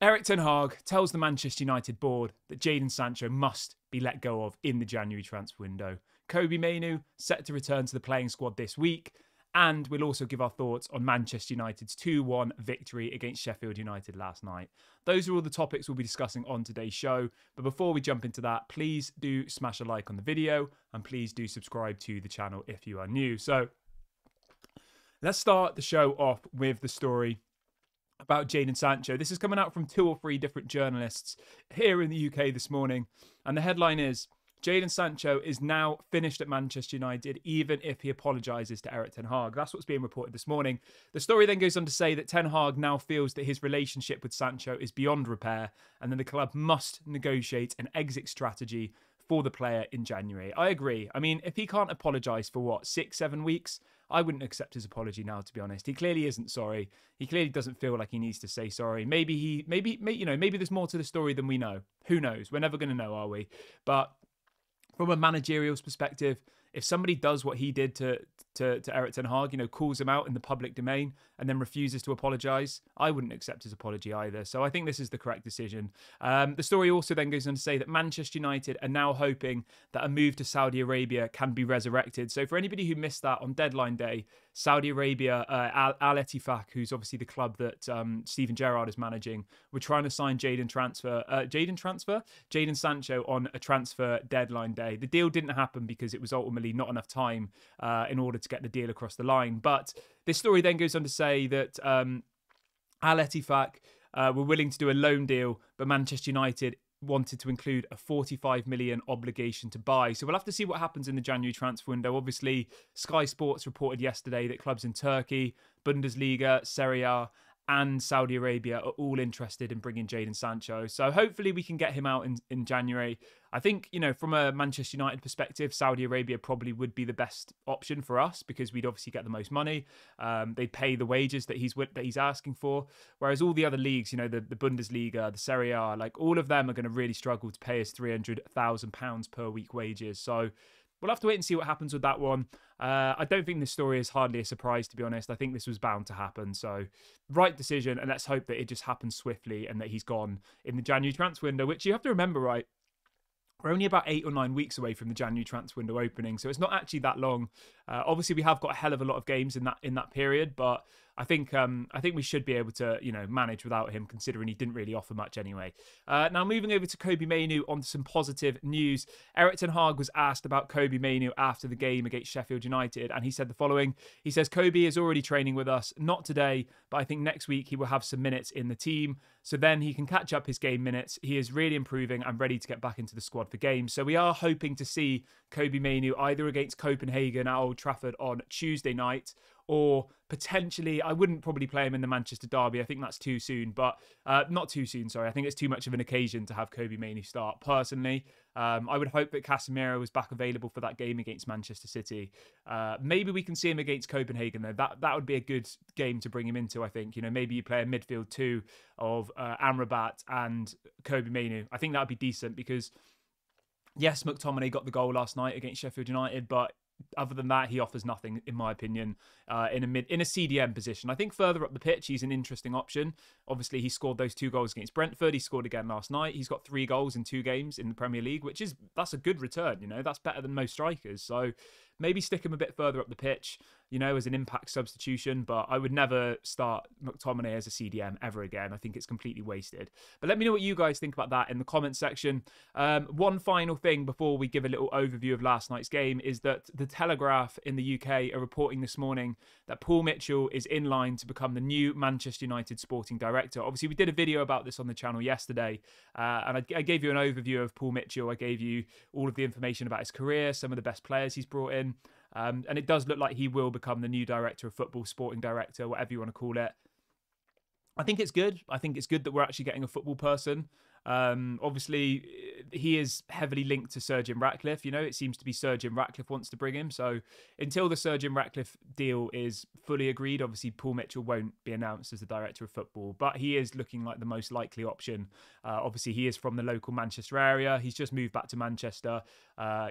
Eric Ten Hag tells the Manchester United board that Jadon Sancho must be let go of in the January transfer window. Kobbie Mainoo set to return to the playing squad this week, and we'll also give our thoughts on Manchester United's 2-1 victory against Sheffield United last night. Those are all the topics we'll be discussing on today's show, but before we jump into that, please do smash a like on the video, and please do subscribe to the channel if you are new. So, let's start the show off with the story about Jadon Sancho. This is coming out from 2 or 3 different journalists here in the UK this morning. And the headline is, Jadon Sancho is now finished at Manchester United, even if he apologises to Eric Ten Hag. That's what's being reported this morning. The story then goes on to say that Ten Hag now feels that his relationship with Sancho is beyond repair, and then the club must negotiate an exit strategy for the player in January. I agree. I mean, if he can't apologise for 6-7 weeks, I wouldn't accept his apology now, to be honest. He clearly isn't sorry. He clearly doesn't feel like he needs to say sorry. Maybe there's more to the story than we know. Who knows? We're never going to know, are we? But from a managerial perspective, if somebody does what he did to Eric Ten Hag, calls him out in the public domain and then refuses to apologise, I wouldn't accept his apology either. So I think this is the correct decision. The story also then goes on to say that Manchester United are now hoping that a move to Saudi Arabia can be resurrected. So for anybody who missed that on deadline day, Saudi Arabia, Al Ettifaq, who's obviously the club that Steven Gerrard is managing, were trying to sign Jadon Sancho on a transfer deadline day. The deal didn't happen because it was ultimately not enough time in order to get the deal across the line. But this story then goes on to say that Al Ettifaq were willing to do a loan deal, but Manchester United wanted to include a 45 million obligation to buy. So we'll have to see what happens in the January transfer window. Obviously, Sky Sports reported yesterday that clubs in Turkey, Bundesliga, Serie A, and Saudi Arabia are all interested in bringing Jadon Sancho. So hopefully we can get him out in January. I think, from a Manchester United perspective, Saudi Arabia probably would be the best option for us because we'd obviously get the most money. They'd pay the wages that he's asking for. Whereas all the other leagues, the Bundesliga, the Serie A, like all of them are going to really struggle to pay us £300,000 per week wages. So we'll have to wait and see what happens with that one. I don't think this story is hardly a surprise, to be honest. I think this was bound to happen. So, right decision, and let's hope that it just happens swiftly and that he's gone in the January transfer window, which you have to remember, right? We're only about 8 or 9 weeks away from the January transfer window opening, so it's not actually that long. Obviously, we have got a hell of a lot of games in that period, but I think we should be able to manage without him, considering he didn't really offer much anyway. Now moving over to Kobbie Mainoo on some positive news. Eric Ten Hag was asked about Kobbie Mainoo after the game against Sheffield United, and he said the following. He says, Kobbie is already training with us, not today, but I think next week he will have some minutes in the team, so then he can catch up his game minutes. He is really improving and ready to get back into the squad for games. So we are hoping to see Kobbie Mainoo either against Copenhagen at Old Trafford on Tuesday night, or potentially, I wouldn't probably play him in the Manchester derby. I think that's too soon, but not too soon, sorry. I think it's too much of an occasion to have Kobbie Mainoo start. Personally, I would hope that Casemiro was back available for that game against Manchester City. Maybe we can see him against Copenhagen, though. That would be a good game to bring him into, I think. Maybe you play a midfield 2 of Amrabat and Kobbie Mainoo. I think that would be decent because, yes, McTominay got the goal last night against Sheffield United, but other than that, he offers nothing, in my opinion, in a CDM position. I think further up the pitch, he's an interesting option. Obviously, he scored those 2 goals against Brentford. He scored again last night. He's got 3 goals in 2 games in the Premier League, that's a good return. That's better than most strikers. So maybe stick him a bit further up the pitch, as an impact substitution. But I would never start McTominay as a CDM ever again. I think it's completely wasted. But let me know what you guys think about that in the comments section. One final thing before we give a little overview of last night's game is that the Telegraph in the UK are reporting this morning that Paul Mitchell is in line to become the new Manchester United sporting director. Obviously, we did a video about this on the channel yesterday, and I gave you an overview of Paul Mitchell. I gave you all of the information about his career, some of the best players he's brought in. And it does look like he will become the new director of football, sporting director, whatever you want to call it. I think it's good. I think it's good that we're actually getting a football person. Obviously, he is heavily linked to Sir Jim Ratcliffe. It seems to be Sir Jim Ratcliffe wants to bring him. So until the Sir Jim Ratcliffe deal is fully agreed, obviously Paul Mitchell won't be announced as the director of football. But he is looking like the most likely option. Obviously, he is from the local Manchester area. He's just moved back to Manchester.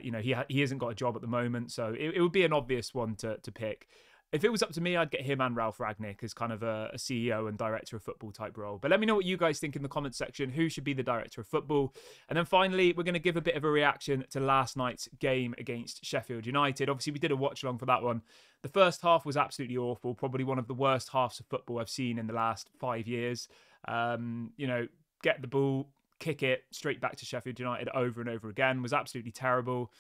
He hasn't got a job at the moment. So it would be an obvious one to pick. if it was up to me, I'd get him and Ralph Ragnick as kind of a CEO and director of football type role. But let me know what you guys think in the comments section. Who should be the director of football? And then finally, we're going to give a bit of a reaction to last night's game against Sheffield United. Obviously, we did a watch along for that one. The first half was absolutely awful. Probably one of the worst halves of football I've seen in the last 5 years. Get the ball, kick it straight back to Sheffield United over and over again was absolutely terrible.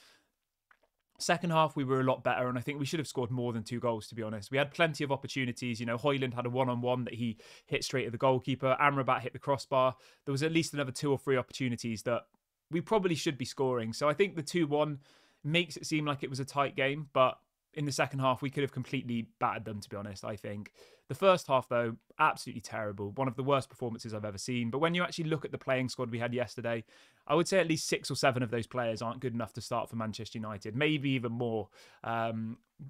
Second half, we were a lot better, and I think we should have scored more than 2 goals, to be honest. We had plenty of opportunities. Hoyland had a one-on-one that he hit straight at the goalkeeper. Amrabat hit the crossbar. There was at least another 2 or 3 opportunities that we probably should be scoring. So I think the 2-1 makes it seem like it was a tight game, but in the second half, we could have completely battered them, to be honest, I think. The first half, though, absolutely terrible. One of the worst performances I've ever seen. But when you actually look at the playing squad we had yesterday, I would say at least 6 or 7 of those players aren't good enough to start for Manchester United. Maybe even more.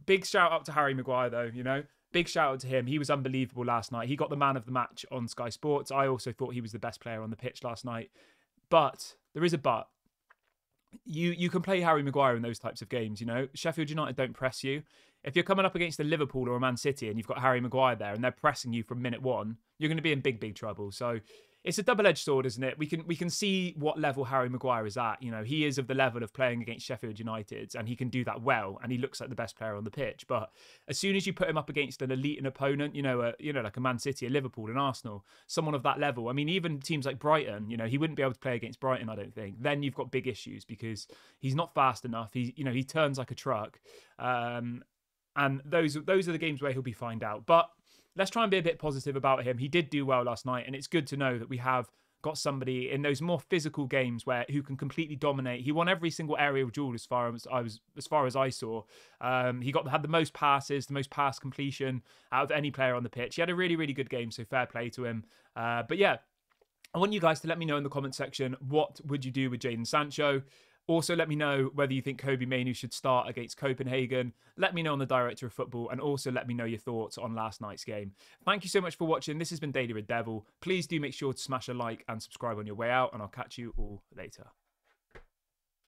Big shout out to Harry Maguire, though, Big shout out to him. He was unbelievable last night. He got the man of the match on Sky Sports. I also thought he was the best player on the pitch last night. But there is a but. You can play Harry Maguire in those types of games, Sheffield United don't press you. If you're coming up against a Liverpool or a Man City and you've got Harry Maguire there and they're pressing you from minute 1, you're going to be in big, big trouble. So it's a double-edged sword, isn't it? We can see what level Harry Maguire is at. He is of the level of playing against Sheffield United, and he can do that well, and he looks like the best player on the pitch. But as soon as you put him up against an elite opponent, like a Man City, a Liverpool, an Arsenal, someone of that level. I mean, even teams like Brighton, he wouldn't be able to play against Brighton, I don't think. Then you've got big issues because he's not fast enough. He turns like a truck, and those are the games where he'll be found out. But let's try and be a bit positive about him. He did do well last night, and it's good to know that we have got somebody in those more physical games who can completely dominate. He won every single aerial duel as far as I saw. He had the most passes, the most pass completion out of any player on the pitch. He had a really, really good game, so fair play to him. But yeah, I want you guys to let me know in the comment section, what would you do with Jadon Sancho? Also, let me know whether you think Kobbie Mainoo should start against Copenhagen. Let me know on the director of football, and also let me know your thoughts on last night's game. Thank you so much for watching. This has been Daily Red Devil. Please do make sure to smash a like and subscribe on your way out, and I'll catch you all later.